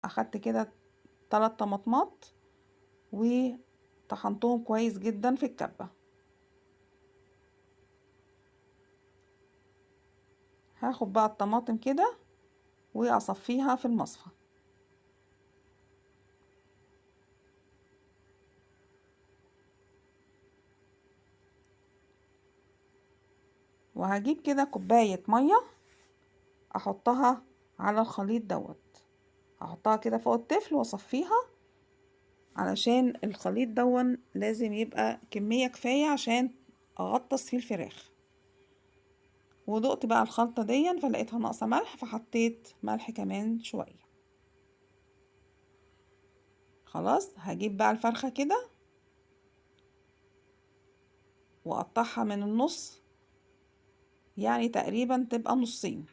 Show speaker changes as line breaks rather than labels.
اخدت كده 3 طماطمات وطحنتهم كويس جدا في الكبة. هاخد بقى الطماطم كده واصفيها في المصفى. وهجيب كده كوباية مية احطها على الخليط دوت، احطها كده فوق التفل واصفيها، علشان الخليط دون لازم يبقى كمية كفاية عشان اغطس فيه الفراخ. ودقت بقى الخلطة دي فلقيتها ناقصة ملح، فحطيت ملح كمان شوية. خلاص هجيب بقى الفرخة كده واقطعها من النص، يعني تقريبا تبقى نصين.